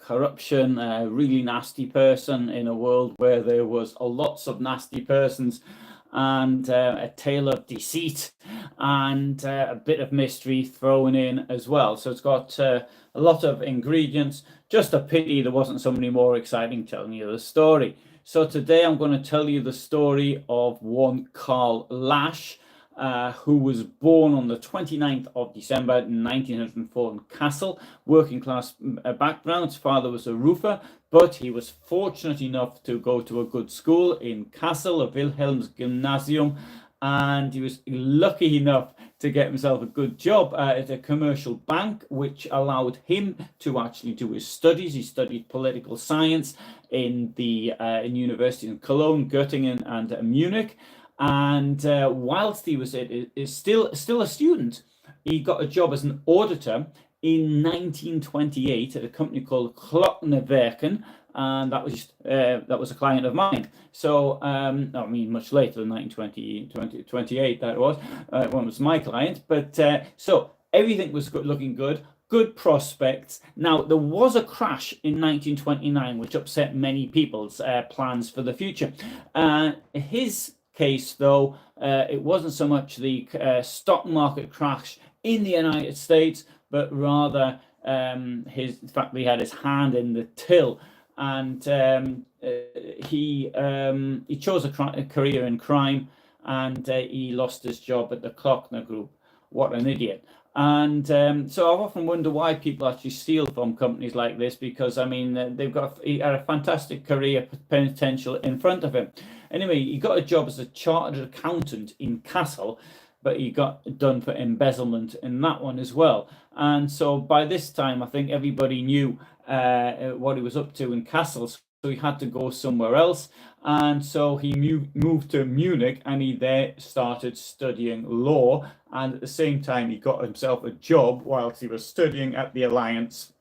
corruption, a really nasty person in a world where there was lots of nasty persons, and a tale of deceit and a bit of mystery thrown in as well. So it's got a lot of ingredients. Just a pity there wasn't somebody more exciting telling you the story. So today I'm going to tell you the story of one Karl Lasch, who was born on the 29th of December 1904 in Kassel, working class background. His father was a roofer, but he was fortunate enough to go to a good school in Kassel, a Wilhelms Gymnasium, and he was lucky enough to get himself a good job at a commercial bank, which allowed him to actually do his studies. He studied political science in universities in Cologne, Göttingen, and Munich. And whilst he was still a student, he got a job as an auditor in 1928 at a company called Klockenwerken, and that was a client of mine. So I mean, much later than 1928 that was one was my client. But so everything was looking good prospects. Now, there was a crash in 1929 which upset many people's plans for the future. His case, though, it wasn't so much the stock market crash in the United States, but rather the fact that he had his hand in the till, and he chose a career in crime, and he lost his job at the Klockner Group. What an idiot. And so I've often wondered why people actually steal from companies like this, because I mean he had a fantastic career potential in front of him. Anyway, he got a job as a chartered accountant in Kassel, but he got done for embezzlement in that one as well. And so by this time, I think everybody knew what he was up to in Kassel, so he had to go somewhere else. And so he moved to Munich, and he there started studying law. And at the same time, he got himself a job whilst he was studying at the Alliance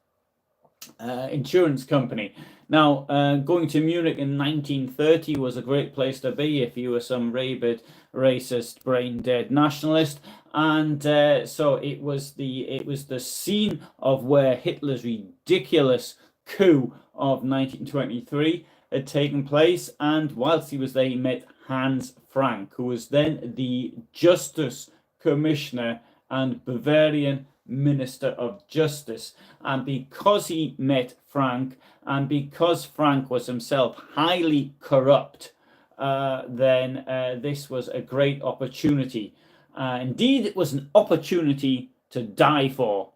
insurance company. Now, going to Munich in 1930 was a great place to be if you were some rabid, racist, brain-dead nationalist. And so it was the scene of where Hitler's ridiculous coup of 1923 had taken place. And whilst he was there, he met Hans Frank, who was then the Justice Commissioner and Bavarian Minister of Justice. And because he met Frank, and because Frank was himself highly corrupt, then this was a great opportunity. Indeed, it was an opportunity to die for,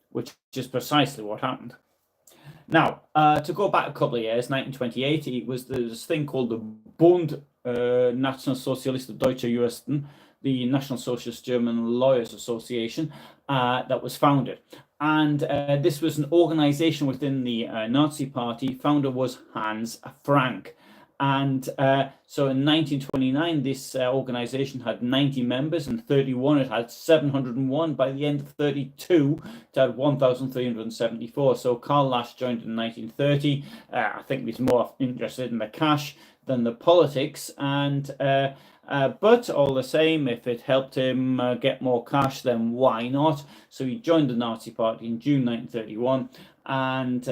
which is precisely what happened. Now, to go back a couple of years, 1928, there was this thing called the Bund Nationalsozialistische Deutsche Juristen, the National Socialist German Lawyers Association, that was founded. And this was an organization within the Nazi Party. Founder was Hans Frank. And so in 1929, this organization had 90 members. In 31, it had 701. By the end of 32, it had 1,374. So Karl Lasch joined in 1930. I think he's more interested in the cash than the politics. And but all the same, if it helped him get more cash, then why not? So he joined the Nazi Party in June 1931, and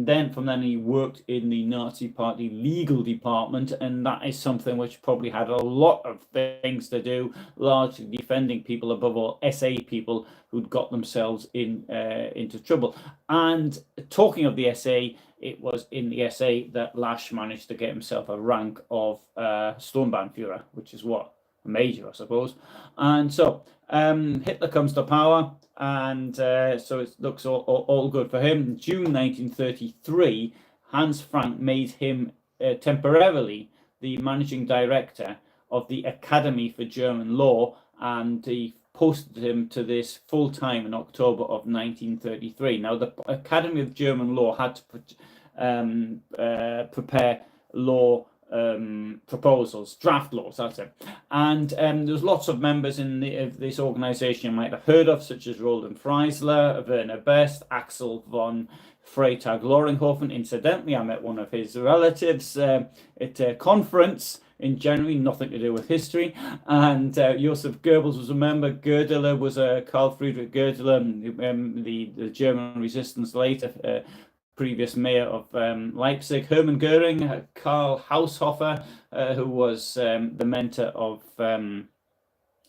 then from then he worked in the Nazi Party legal department, and that is something which probably had a lot of things to do, largely defending people, above all SA people who'd got themselves into trouble. And talking of the SA, it was in the SA that Lasch managed to get himself a rank of Sturmbannführer, which is what? A major, I suppose. And so Hitler comes to power, and so it looks all good for him. In June 1933, Hans Frank made him temporarily the managing director of the Academy for German Law, and he posted him to this full-time in October of 1933. Now, the Academy of German Law had to prepare law proposals, draft laws, that's it. And there's lots of members in this organization you might have heard of, such as Roland Freisler, Werner Best, Axel von Freytag-Loringhofen. Incidentally, I met one of his relatives at a conference in January, nothing to do with history. And Joseph Goebbels was a member. Goerdeler was Karl Friedrich Goerdeler, the German resistance later previous mayor of Leipzig, Hermann Goering, Karl Haushofer, who was the mentor of,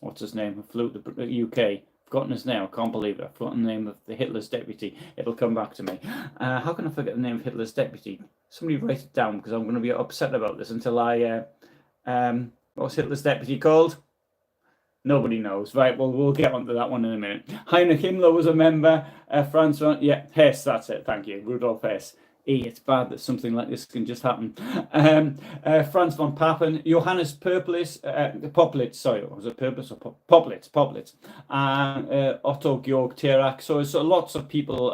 what's his name, who flew to the UK. Forgotten his name, I can't believe it. I've forgotten the name of the Hitler's deputy. It'll come back to me. How can I forget the name of Hitler's deputy? Somebody write it down, because I'm going to be upset about this until I... what's Hitler's deputy called? Nobody knows. Right, well, we'll get onto that one in a minute. Heinrich Himmler was a member. Franz von... Yeah, Hess, that's it. Thank you. Rudolf Hess. It's bad that something like this can just happen. Franz von Papen, Johannes Poplitz, sorry, was it Purpose or Poplitz, Otto Georg Tirak. So lots of people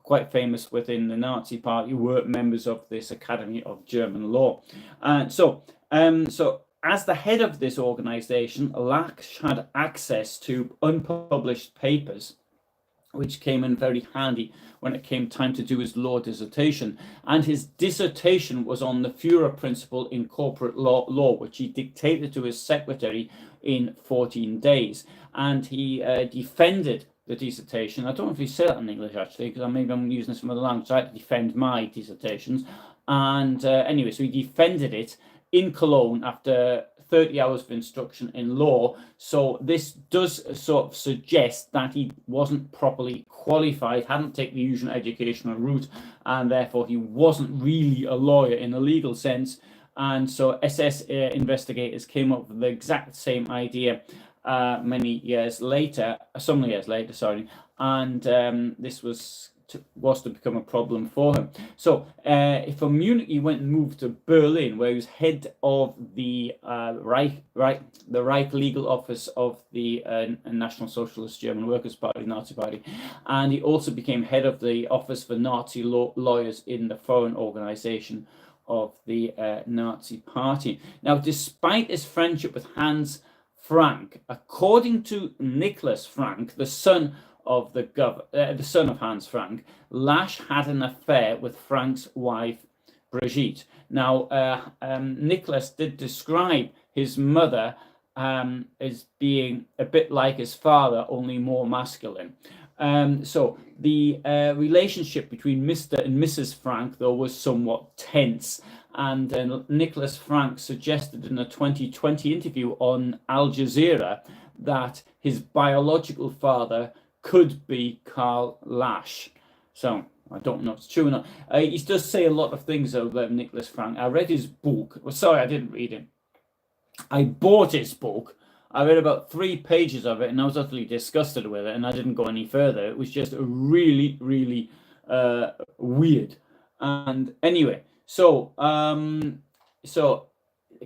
quite famous within the Nazi Party were members of this Academy of German Law. So as the head of this organization, Lasch had access to unpublished papers, which came in very handy when it came time to do his law dissertation. And his dissertation was on the Führer principle in corporate law, which he dictated to his secretary in 14 days. And he defended the dissertation. I don't know if he said that in English, actually, because maybe I'm using some other language. I had to defend my dissertations. And anyway, so he defended it in Cologne after 30 hours of instruction in law. So this does sort of suggest that he wasn't properly qualified, hadn't taken the usual educational route, and therefore he wasn't really a lawyer in a legal sense. And so SS investigators came up with the exact same idea some years later, sorry, and this was to become a problem for him. So from Munich, he went and moved to Berlin, where he was head of the Reich legal office of the National Socialist German Workers' Party, Nazi Party, and he also became head of the Office for Nazi lawyers in the foreign organization of the Nazi Party. Now, despite his friendship with Hans Frank, according to Nicholas Frank, the son of the son of Hans Frank, Lasch had an affair with Frank's wife, Brigitte. Now, Nicholas did describe his mother as being a bit like his father, only more masculine. So the relationship between Mr. and Mrs. Frank, though, was somewhat tense. And Nicholas Frank suggested in a 2020 interview on Al Jazeera that his biological father could be Karl Lasch. So I don't know if it's true or not. He does say a lot of things about Nicholas Frank. I read his book. Well, sorry, I didn't read it. I bought his book. I read about 3 pages of it, and I was utterly disgusted with it, and I didn't go any further. It was just really, really weird. And anyway, so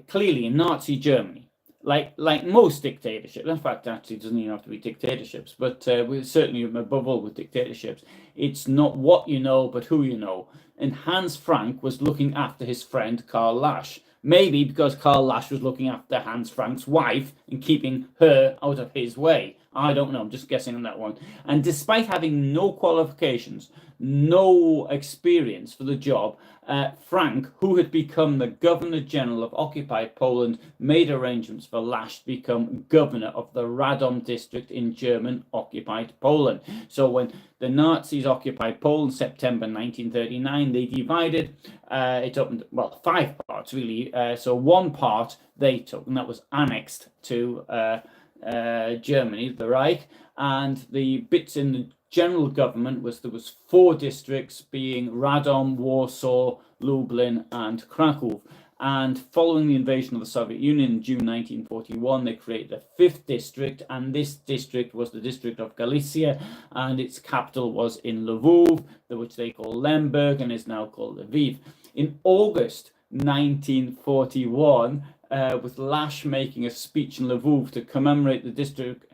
clearly in Nazi Germany, like most dictatorships, in fact, actually, it doesn't even have to be dictatorships, but we're certainly above all with dictatorships, it's not what you know, but who you know. And Hans Frank was looking after his friend Karl Lasch. Maybe because Karl Lasch was looking after Hans Frank's wife and keeping her out of his way. I don't know, I'm just guessing on that one. And despite having no qualifications, no experience for the job, Frank, who had become the Governor General of occupied Poland, made arrangements for Lasch to become governor of the Radom District in German occupied Poland. So when the Nazis occupied Poland, September 1939, they divided it up into, well, 5 parts really. So one part they took, and that was annexed to Germany, the Reich, and the bits in the general government there was 4 districts, being Radom, Warsaw, Lublin and Kraków. And following the invasion of the Soviet Union in June 1941, they created a 5th district, and this district was the District of Galicia, and its capital was in Lwów, which they call Lemberg and is now called Lviv. In August 1941, with Lasch making a speech in Lwów to commemorate the district.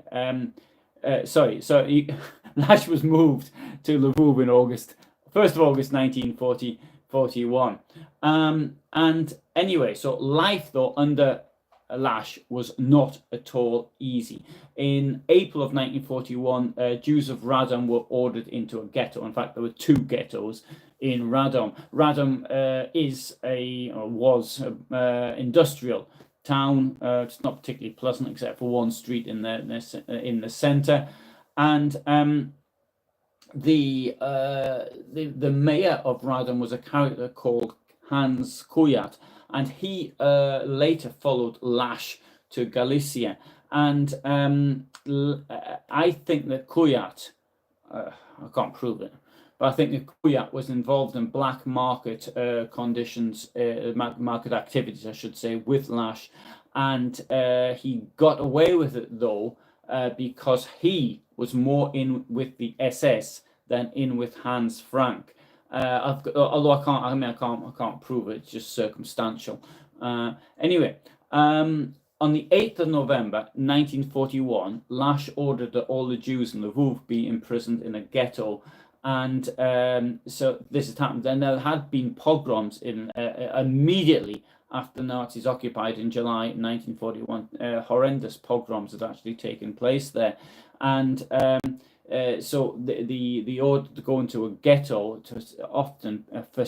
Lasch was moved to Lwów in August 1st of August 1941. And anyway, so life though under Lasch was not at all easy. In April of 1941, Jews of Radom were ordered into a ghetto. In fact, there were 2 ghettos in Radom. Radom was industrial town. It's not particularly pleasant, except for one street in the center. And the mayor of Radom was a character called Hans Kujath, and he later followed Lasch to Galicia. And I think that Kujath, I can't prove it, but I think that Kujath was involved in black market conditions, market activities, I should say, with Lasch, and he got away with it though. Because he was more in with the SS than in with Hans Frank. Although I can't prove it. It's just circumstantial. Anyway, on the 8th of November 1941, Lasch ordered that all the Jews in Lwów be imprisoned in a ghetto. And so this had happened. And there had been pogroms immediately after the Nazis occupied in July 1941. Horrendous pogroms had actually taken place there. And so the order to go into a ghetto often, for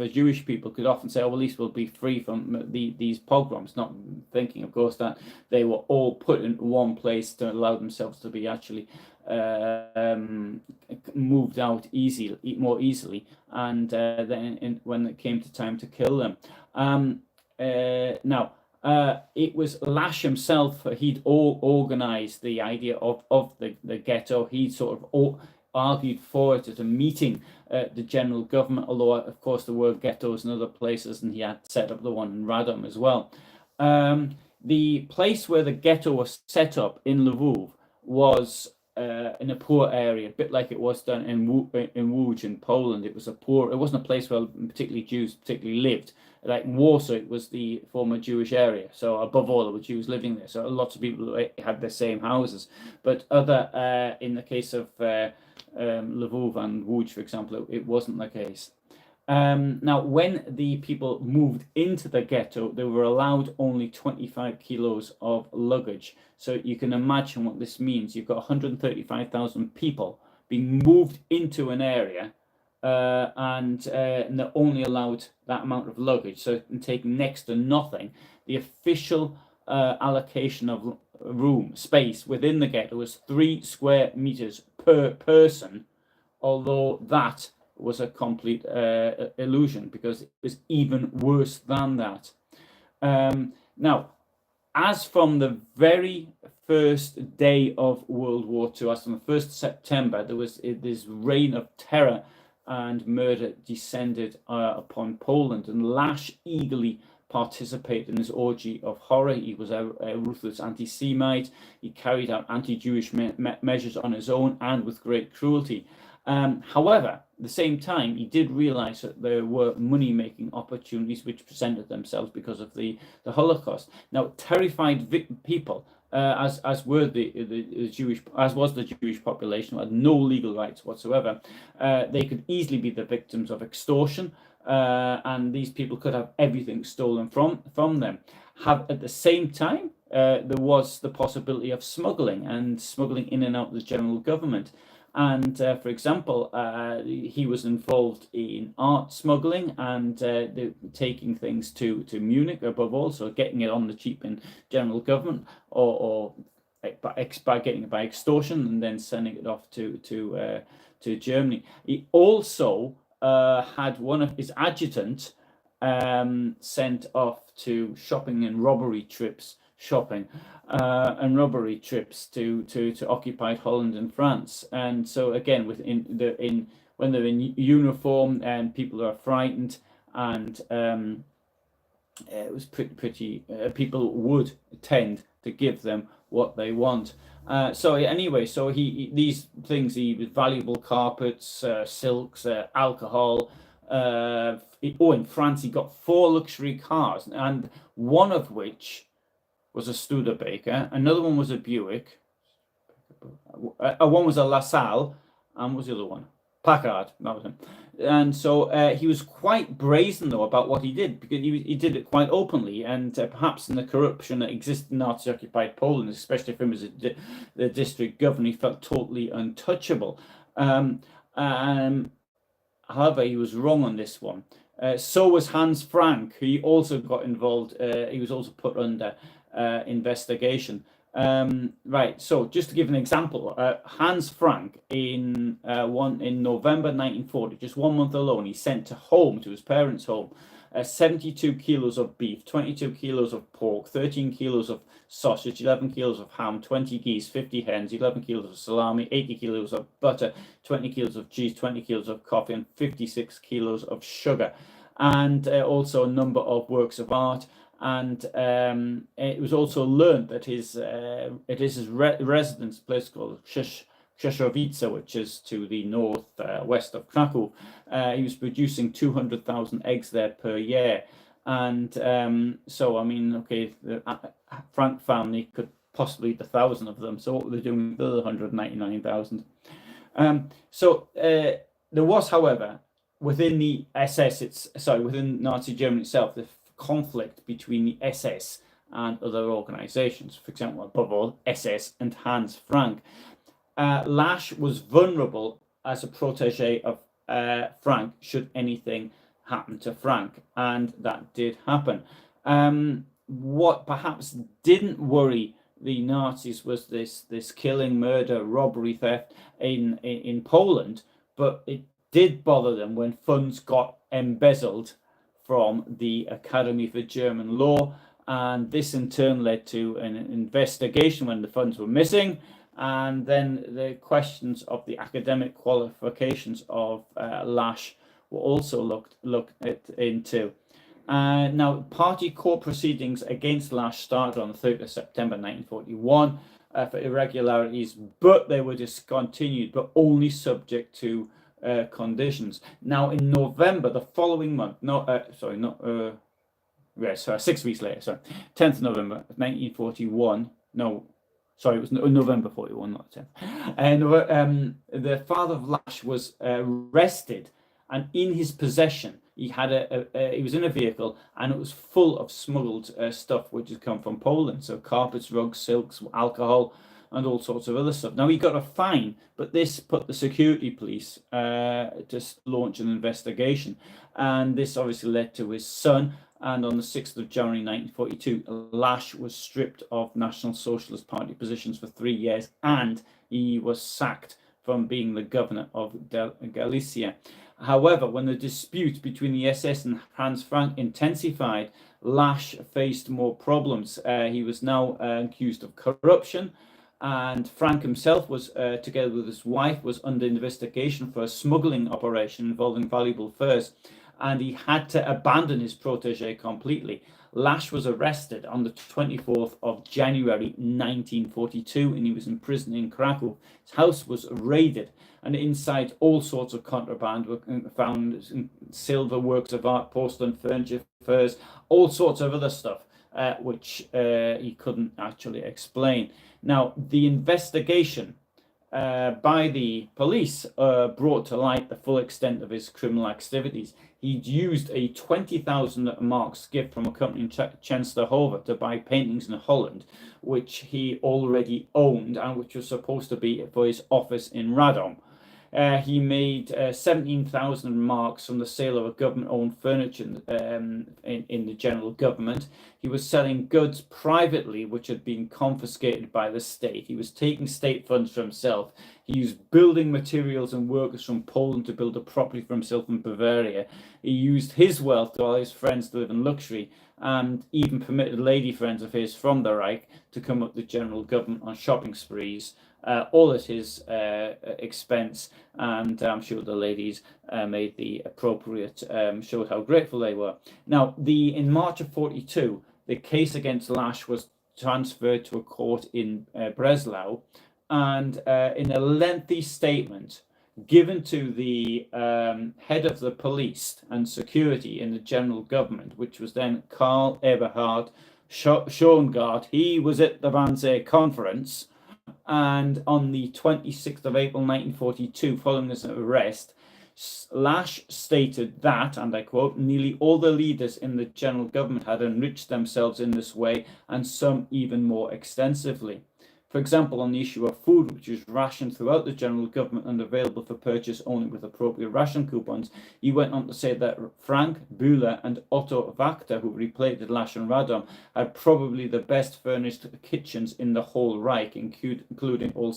Jewish people, could often say, oh, well, at least we'll be free from these pogroms, not thinking, of course, that they were all put in one place to allow themselves to be actually moved out more easily, and then when it came to time to kill them. Now, it was Lasch himself. He'd all organized the idea of the ghetto. He sort of argued for it at a meeting at the general government, although of course there were ghettos in other places, and he had set up the one in Radom as well. The place where the ghetto was set up in Lwów was in a poor area, a bit like it was done in Łódź in Poland. It wasn't a place where particularly Jews lived. Like Warsaw, it was the former Jewish area. So above all, there were Jews living there. So lots of people had the same houses. But in the case of Lwów and Łódź, for example, it wasn't the case. Now, when the people moved into the ghetto, they were allowed only 25 kilos of luggage. So you can imagine what this means. You've got 135,000 people being moved into an area, and they're only allowed that amount of luggage. So taking next to nothing. The official allocation of space within the ghetto was 3 square meters per person, although that was a complete illusion, because it was even worse than that. Now, as from the very first day of World War II, as from the 1st of September, there was this reign of terror and murder descended upon Poland, and Lasch eagerly participated in this orgy of horror. He was a ruthless anti-Semite. He carried out anti-Jewish measures on his own and with great cruelty. However, at the same time, he did realize that there were money-making opportunities which presented themselves because of the Holocaust. Now, terrified people, as was the Jewish population, who had no legal rights whatsoever, they could easily be the victims of extortion, and these people could have everything stolen from them. At the same time, there was the possibility of smuggling in and out of the general government. And for example, he was involved in art smuggling and taking things to Munich above all, so getting it on the cheap in general government, or by getting it by extortion and then sending it off to Germany. He also had one of his adjutants sent off to shopping and robbery trips to occupied Holland and France. And so again, when they're in uniform, and people are frightened, and it was pretty people would tend to give them what they want. So these things, valuable carpets, silks, alcohol. In France, he got 4 luxury cars, and one of which was a Studebaker, another one was a Buick, one was a LaSalle, and what was the other one? Packard, that was him. And so he was quite brazen, though, about what he did, because he did it quite openly, and perhaps in the corruption that existed in Nazi-occupied Poland, especially for him as the district governor, he felt totally untouchable. However, he was wrong on this one. So was Hans Frank. He also got involved. He was also put under investigation. Right, so just to give an example, Hans Frank in November 1940, just 1 month alone, he sent to his parents' home, 72 kilos of beef, 22 kilos of pork, 13 kilos of sausage, 11 kilos of ham, 20 geese, 50 hens, 11 kilos of salami, 80 kilos of butter, 20 kilos of cheese, 20 kilos of coffee, and 56 kilos of sugar, and also a number of works of art. And it was also learned that his residence place called Krzeszowice, which is to the north west of Kraków, he was producing 200,000 eggs there per year. And so, I mean, okay, the Frank family could possibly eat 1,000 of them. So what were they doing with the other 199,000? So there was, however, within the SS, within Nazi Germany itself, the conflict between the SS and other organizations, for example, above all, SS and Hans Frank. Lasch was vulnerable as a protege of Frank should anything happen to Frank, and that did happen. What perhaps didn't worry the Nazis was this killing, murder, robbery, theft in Poland, but it did bother them when funds got embezzled from the Academy for German Law, and this in turn led to an investigation when the funds were missing, and then the questions of the academic qualifications of Lasch were also looked into. Now, party court proceedings against Lasch started on the 3rd of September 1941 for irregularities, but they were discontinued, but only subject to conditions. Now, in November, the following month, 6 weeks later, 10th November 1941, it was November 41, not 10th. And the father of Lasch was arrested, and in his possession, he had he was in a vehicle, and it was full of smuggled stuff which had come from Poland. So carpets, rugs, silks, alcohol, and all sorts of other stuff. Now, he got a fine, but this put the security police to launch an investigation. And this obviously led to his son. And on the 6th of January 1942, Lasch was stripped of National Socialist Party positions for 3 years, and he was sacked from being the governor of Galicia. However, when the dispute between the SS and Hans Frank intensified, Lasch faced more problems. He was now accused of corruption, and Frank himself was, together with his wife, was under investigation for a smuggling operation involving valuable furs, and he had to abandon his protege completely. Lasch was arrested on the 24th of January 1942, and he was in prison in Kraków. His house was raided, and inside all sorts of contraband were found: silver, works of art, porcelain, furniture, furs, all sorts of other stuff, which he couldn't actually explain. Now, the investigation by the police brought to light the full extent of his criminal activities. He'd used a 20,000 marks gift from a company in Częstochowa to buy paintings in Holland, which he already owned and which was supposed to be for his office in Radom. He made 17,000 marks from the sale of a government-owned furniture in the general government. He was selling goods privately, which had been confiscated by the state. He was taking state funds for himself. He used building materials and workers from Poland to build a property for himself in Bavaria. He used his wealth to allow his friends to live in luxury, and even permitted lady friends of his from the Reich to come up to the general government on shopping sprees, all at his expense, and I'm sure the ladies made the appropriate, showed how grateful they were. Now, in March of 42, the case against Lasch was transferred to a court in Breslau, and in a lengthy statement given to the head of the police and security in the general government, which was then Karl Eberhard Schongard, he was at the Wannsee conference. And on the 26th of April 1942, following his arrest, Lasch stated that, and I quote, "nearly all the leaders in the general government had enriched themselves in this way, and some even more extensively." For example, on the issue of food, which is rationed throughout the general government and available for purchase only with appropriate ration coupons, he went on to say that Frank, Bühler, and Otto Wachter, who replaced Lasch and Radom, had probably the best furnished kitchens in the whole Reich, including all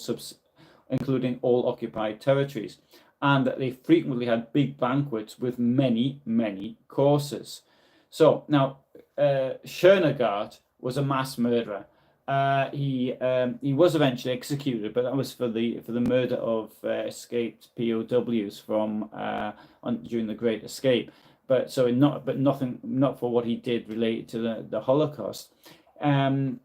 occupied territories, and that they frequently had big banquets with many, many courses. So now, Schönegard was a mass murderer. He was eventually executed, but that was for the murder of escaped POWs from during the Great Escape. Not for what he did related to the Holocaust. And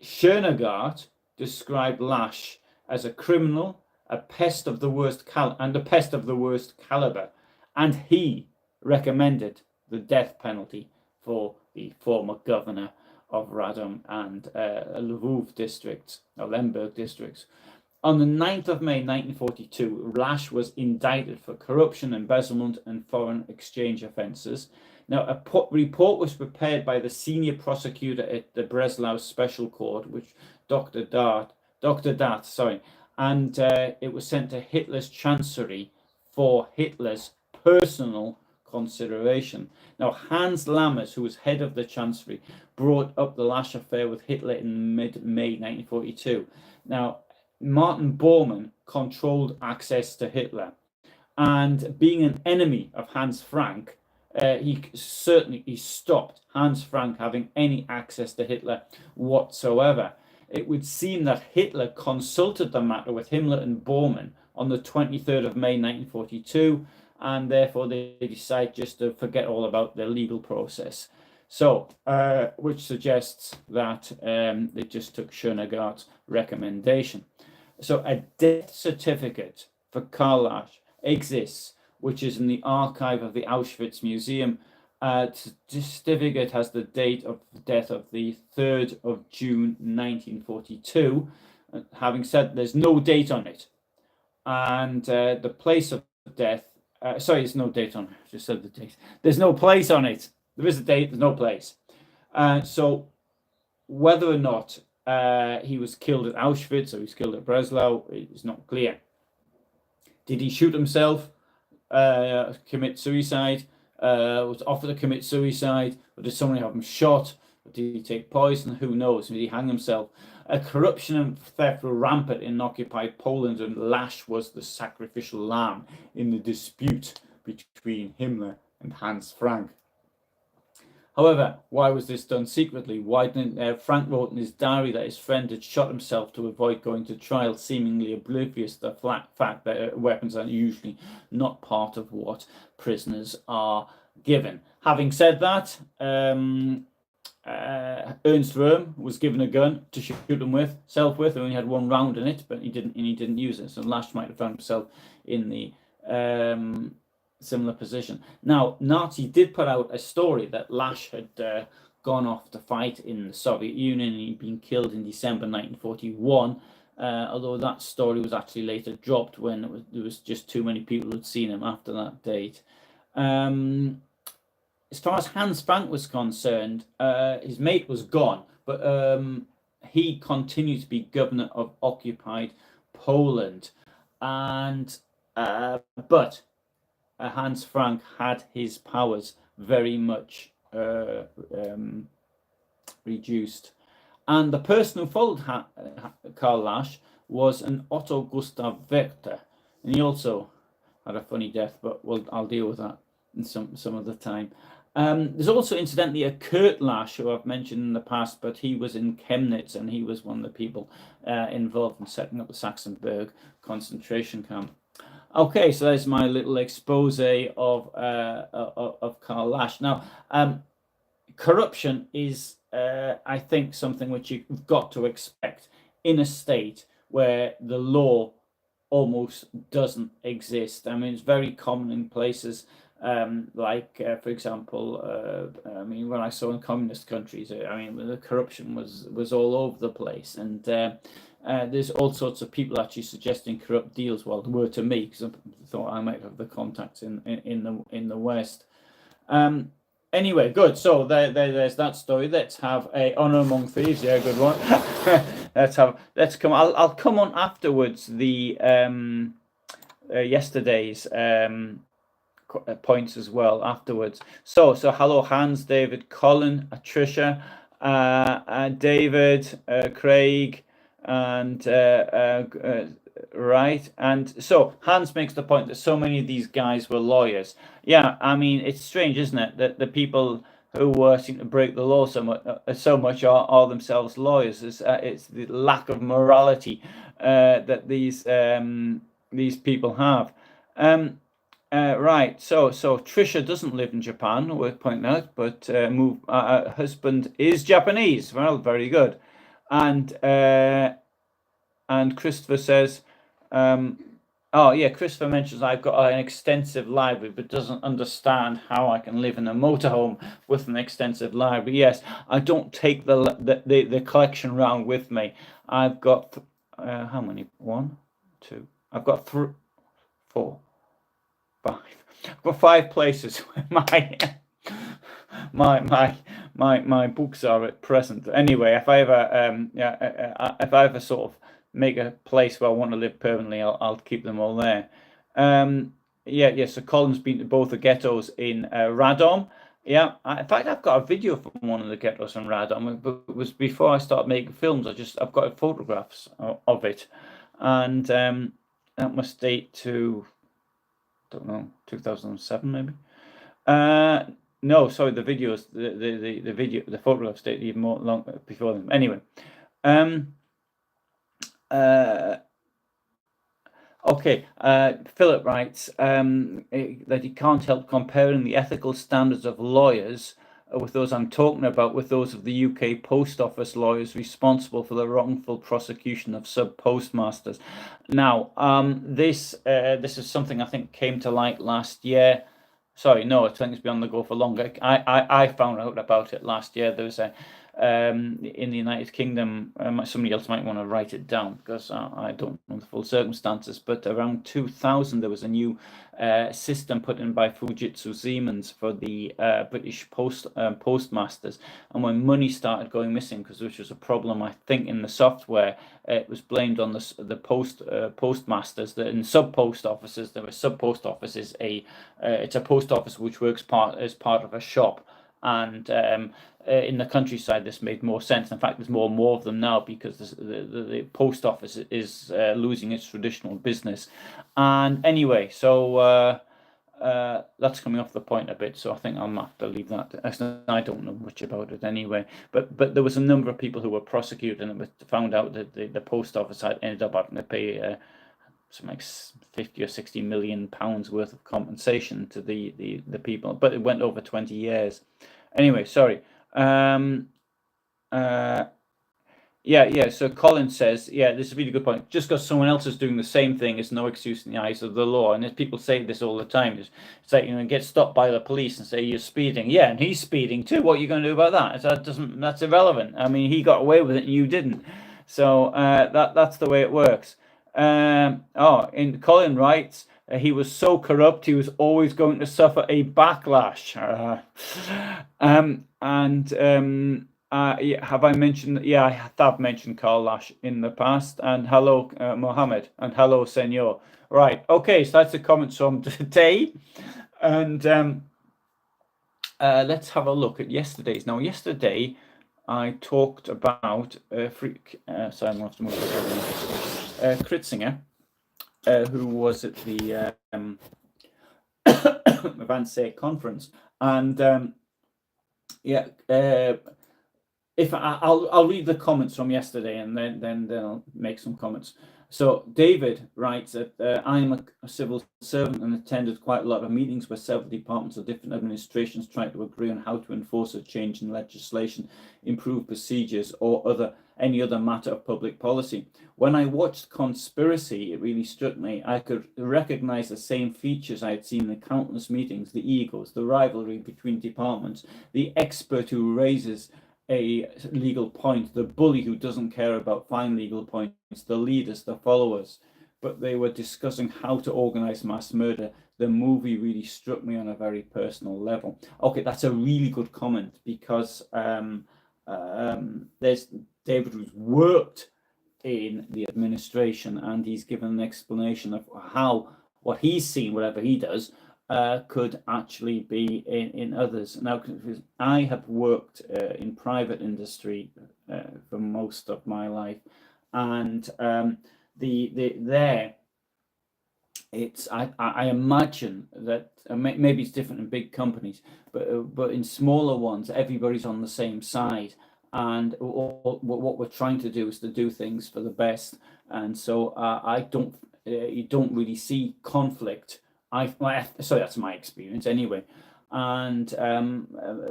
Schönegard described Lasch as a criminal, a pest of the worst caliber, and he recommended the death penalty for the former governor of Radom and Lwów districts, or Lemberg districts. On the 9th of May 1942, Lasch was indicted for corruption, embezzlement, and foreign exchange offences. Now, a report was prepared by the senior prosecutor at the Breslau Special Court, which Dr. Dath, and it was sent to Hitler's chancery for Hitler's personal consideration. Now, Hans Lammers, who was head of the chancery, brought up the Lasch affair with Hitler in mid-May 1942. Now, Martin Bormann controlled access to Hitler, and being an enemy of Hans Frank, he stopped Hans Frank having any access to Hitler whatsoever. It would seem that Hitler consulted the matter with Himmler and Bormann on the 23rd of May 1942, and therefore they decide just to forget all about the legal process. So, which suggests that they just took Schönegard's recommendation. So a death certificate for Karl Lasch exists, which is in the archive of the Auschwitz Museum. The certificate has the date of death of the 3rd of June 1942. Having said, there's no date on it. And the place of death, there's no date on it. I just said the date. There's no place on it. There is a date, there's no place. So whether or not he was killed at Auschwitz or he was killed at Breslau is not clear. Did he shoot himself, commit suicide, was offered to commit suicide, or did somebody have him shot, or did he take poison? Who knows? Did he hang himself? Corruption and theft were rampant in occupied Poland, and Lasch was the sacrificial lamb in the dispute between Himmler and Hans Frank. However, why was this done secretly? Why didn't Frank wrote in his diary that his friend had shot himself to avoid going to trial, seemingly oblivious to the fact that weapons are usually not part of what prisoners are given. Having said that, Ernst Röhm was given a gun to shoot himself with. He only had one round in it, but he didn't use it. So Lasch might have found himself in the similar position. Now, Nazi did put out a story that Lasch had gone off to fight in the Soviet Union and he'd been killed in December 1941, although that story was actually later dropped when there was just too many people who'd seen him after that date. As far as Hans Frank was concerned, his mate was gone, but he continued to be governor of occupied Poland, and but Hans Frank had his powers very much reduced. And the person who followed Karl Lasch was an Otto Gustav Werther, and he also had a funny death, but I'll deal with that in some other time. There's also, incidentally, a Kurt Lasch, who I've mentioned in the past, but he was in Chemnitz, and he was one of the people involved in setting up the Sachsenberg concentration camp. Okay, so that's my little expose of Karl Lasch. Now, corruption is, I think, something which you've got to expect in a state where the law almost doesn't exist. I mean, it's very common in places for example, I mean, when I saw in communist countries, I mean, the corruption was all over the place, and there's all sorts of people actually suggesting corrupt deals. Well, they were to me, because I thought I might have the contacts in the West. Anyway, good. So there's that story. Let's have a honor among thieves. Yeah, good one. let's come. I'll come on afterwards the yesterday's points as well afterwards. So hello Hans, David, Colin, Tricia, David, Craig, and right. And so Hans makes the point that so many of these guys were lawyers. Yeah, I mean, it's strange, isn't it, that the people who seem to break the law so much are themselves lawyers. It's the lack of morality that these people have. Right. So Trisha doesn't live in Japan, worth pointing out, but her husband is Japanese. Well, very good. And Christopher says, oh yeah, Christopher mentions I've got an extensive library, but doesn't understand how I can live in a motorhome with an extensive library. Yes, I don't take the collection round with me. I've got how many? 1, 2. I've got 3, 4, 5. I've got 5 places where my books are at present. Anyway, if I ever sort of make a place where I want to live permanently, I'll keep them all there. Yeah. So Colin's been to both the ghettos in Radom. Yeah, in fact, I've got a video from one of the ghettos in Radom. But it was before I started making films. I've got photographs of it, and that must date to, don't know, 2007 maybe. No, sorry, the videos, the video, the photographs date even more long before them. Anyway, okay. Philip writes that he can't help comparing the ethical standards of lawyers with those I'm talking about with those of the UK Post Office lawyers responsible for the wrongful prosecution of sub-postmasters. Now, this is something I think came to light last year. Sorry, no, I think it's been on the go for longer. I found out about it last year. There was a in the United Kingdom, somebody else might want to write it down because I don't know the full circumstances, but around 2000 there was a new system put in by Fujitsu Siemens for the British postmasters, and when money started going missing, which was a problem I think in the software, it was blamed on the postmasters. That in sub post offices, there were sub post offices. It's a post office which works as part of a shop, and in the countryside this made more sense. In fact, there's more and more of them now because the post office is losing its traditional business. And anyway, so that's coming off the point a bit, so I think I'll have to leave that. I don't know much about it anyway, but there was a number of people who were prosecuted, and it was found out that the post office had ended up having to pay something like 50 or 60 million pounds worth of compensation to the people, but it went over 20 years. Anyway, sorry. So Colin says, yeah, this is a really good point. Just because someone else is doing the same thing is no excuse in the eyes of the law. And people say this all the time. It's like, get stopped by the police and say you're speeding. Yeah, and he's speeding too. What are you going to do about that? That's irrelevant. I mean, he got away with it and you didn't. So that's the way it works. Colin writes, he was so corrupt he was always going to suffer a backlash. Have I mentioned? Yeah, I have mentioned Karl Lasch in the past. And hello, Mohammed, and hello, Senor. Right. Okay. So that's the comments from today, and let's have a look at yesterday's. Now, yesterday I talked about sorry, I'm going to have to move this Kritzinger, who was at the Vansay conference, and if I'll read the comments from yesterday, and then I'll make some comments. So David writes that I'm a civil servant and attended quite a lot of meetings where several departments of different administrations tried to agree on how to enforce a change in legislation, improve procedures, or any other matter of public policy. When I watched Conspiracy, it really struck me. I could recognize the same features I had seen in countless meetings: the egos, the rivalry between departments, the expert who raises a legal point, the bully who doesn't care about fine legal points, the leaders, the followers. But they were discussing how to organize mass murder. The movie really struck me on a very personal level. Okay, that's a really good comment, because there's David who's worked in the administration, and he's given an explanation of how what he's seen, whatever he does, could actually be in others. Now, I have worked in private industry for most of my life, and there it's I imagine that maybe it's different in big companies, but in smaller ones, everybody's on the same side, and what we're trying to do is to do things for the best, and so you don't really see conflict. So that's my experience anyway, and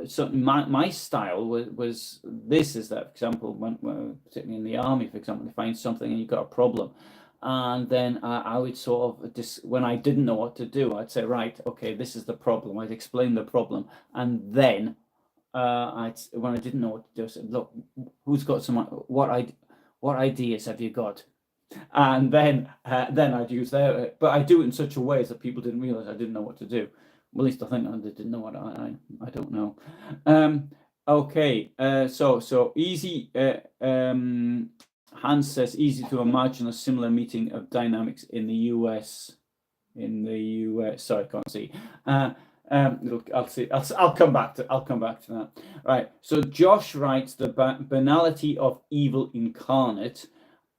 so my style was this, is that, for example, when particularly in the army, for example, they find something and you've got a problem. And then I would sort of, when I didn't know what to do, I'd say, right, okay, this is the problem. I'd explain the problem. And then when I didn't know what to do, I said, look, who's got what ideas have you got? And then I'd use their, but I do it in such a way that people didn't realize I didn't know what to do. Well, at least I think they didn't know what I don't know. Okay, so easy. Hans says, easy to imagine a similar meeting of dynamics in the US. Sorry, I can't see. Look, I'll come back to that. Right. So Josh writes the banality of evil incarnate.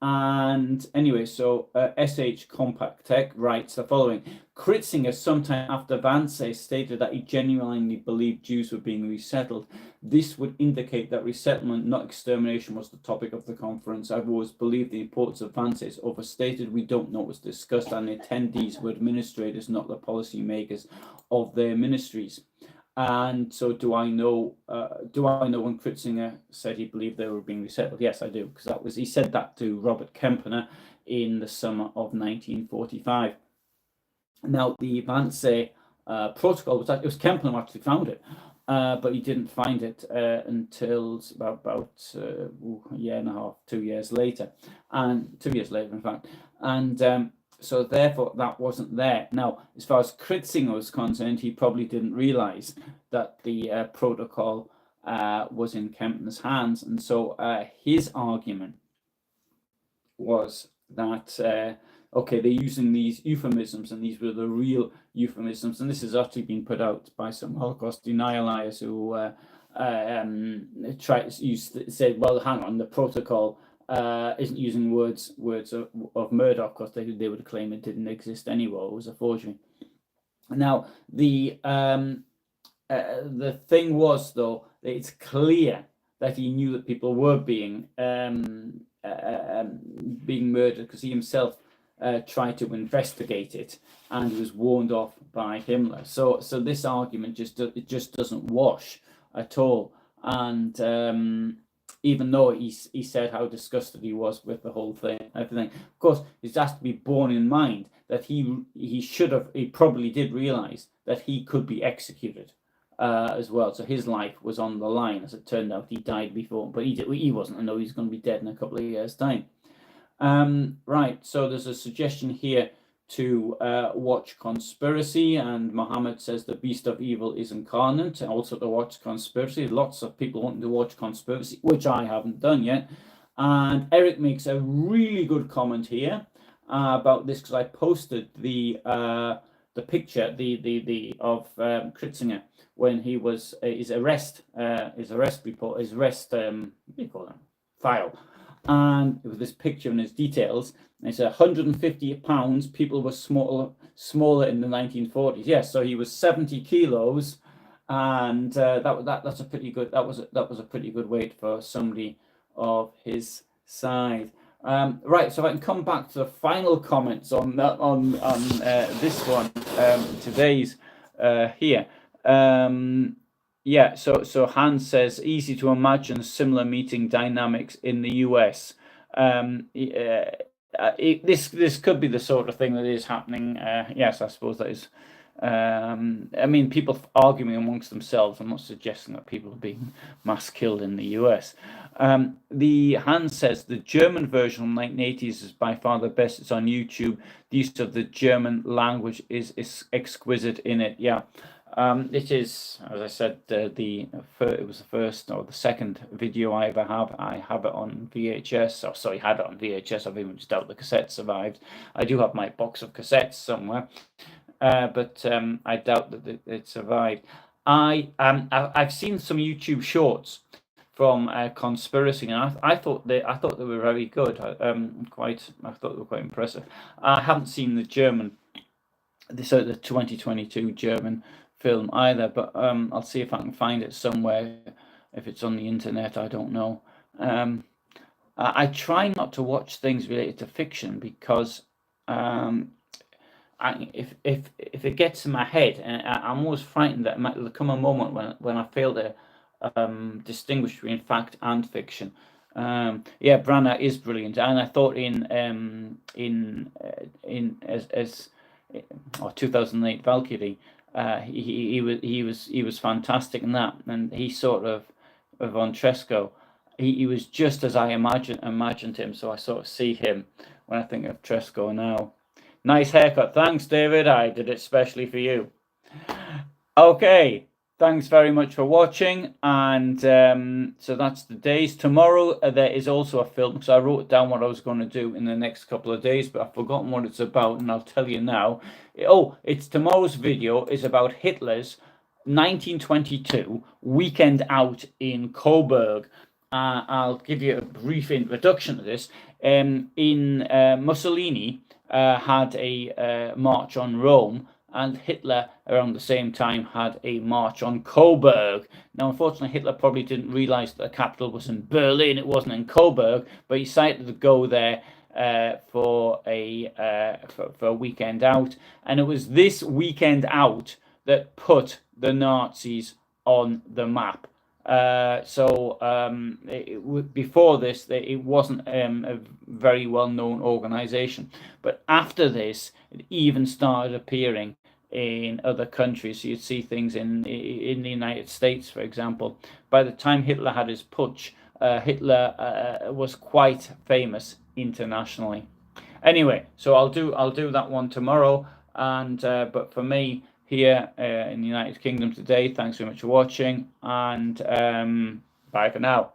And anyway, so SH Compact Tech writes the following: Kritzinger, sometime after Vance, stated that he genuinely believed Jews were being resettled. This would indicate that resettlement, not extermination, was the topic of the conference. I've always believed the importance of Vance is overstated. We don't know what was discussed, and the attendees were administrators, not the policy makers of their ministries. And so, do I know when Kritzinger said he believed they were being resettled? Yes, I do, because he said that to Robert Kempener in the summer of 1945. Now, the Vance protocol it was Kempener who actually found it, but he didn't find it until about a year and a half, 2 years later, and 2 years later, in fact, and. So therefore, that wasn't there. Now, as far as Kritzinger was concerned, he probably didn't realize that the protocol was in Kempener's hands. And so his argument was that, okay, they're using these euphemisms, and these were the real euphemisms. And this has actually been put out by some Holocaust denialists who said, well, hang on, the protocol isn't using words of Murdoch, because they would claim it didn't exist anyway. It was a forgery. Now, the thing was, though, that it's clear that he knew that people were being murdered, because he himself tried to investigate it, and he was warned off by Himmler. So this argument just doesn't wash at all. And even though he said how disgusted he was with the whole thing, everything. Of course, it has to be borne in mind that he probably did realize that he could be executed as well. So his life was on the line. As it turned out, he died before, but he wasn't. I know he's going to be dead in a couple of years' time. Right. So there's a suggestion here to watch Conspiracy, and Mohammed says the beast of evil is incarnate. Also to watch Conspiracy. Lots of people wanting to watch Conspiracy, which I haven't done yet. And Eric makes a really good comment here about this, because I posted the picture of Kritzinger when he was his arrest report, his arrest what do you call that, file, and with this picture and his details. And it's 150 pounds. People were smaller in the 1940s. Yes, so he was 70 kilos, and that's a pretty good. That was a pretty good weight for somebody of his size. Right. So I can come back to the final comments on this one, today's here. Yeah. So Hans says, easy to imagine similar meeting dynamics in the US. This could be the sort of thing that is happening. Yes, I suppose that is. I mean, people arguing amongst themselves. I'm not suggesting that people are being mass killed in the US. The Hans says the German version of the 1980s is by far the best. It's on YouTube. The use of the German language is exquisite in it. Yeah. It is, as I said, it was the first or the second video I ever have. I have it on VHS. Oh, sorry, had it on VHS. I've even just doubt the cassette survived. I do have my box of cassettes somewhere, but I doubt that it survived. I've seen some YouTube shorts from Conspiracy, and I thought they were very good. I thought they were quite impressive. I haven't seen the 2022 German film either, but I'll see if I can find it somewhere. If it's on the internet, I don't know. I try not to watch things related to fiction because if it gets in my head, I'm always frightened that there'll come a moment when I fail to distinguish between fact and fiction. Yeah, Branagh is brilliant, and I thought in 2008 Valkyrie, he was fantastic in that, and he sort of on Tresco, he was just as I imagined him. So I sort of see him when I think of Tresco now. Nice haircut, thanks, David. I did it specially for you. Okay. Thanks very much for watching, and so that's the days. Tomorrow there is also a film, because I wrote down what I was going to do in the next couple of days, but I've forgotten what it's about, and I'll tell you now. Oh, it's tomorrow's video is about Hitler's 1922 weekend out in Coburg. I'll give you a brief introduction to this. Mussolini had a march on Rome, and Hitler around the same time had a march on Coburg. Now, unfortunately, Hitler probably didn't realize that the capital was in Berlin, it wasn't in Coburg, but he decided to go there for a weekend out. And it was this weekend out that put the Nazis on the map. Before this, it wasn't a very well-known organization, but after this, it even started appearing in other countries. So you'd see things in the United States, for example. By the time Hitler had his putsch, Hitler was quite famous internationally. Anyway, so I'll do that one tomorrow, and but for me, here in the United Kingdom today, thanks very much for watching, and bye for now.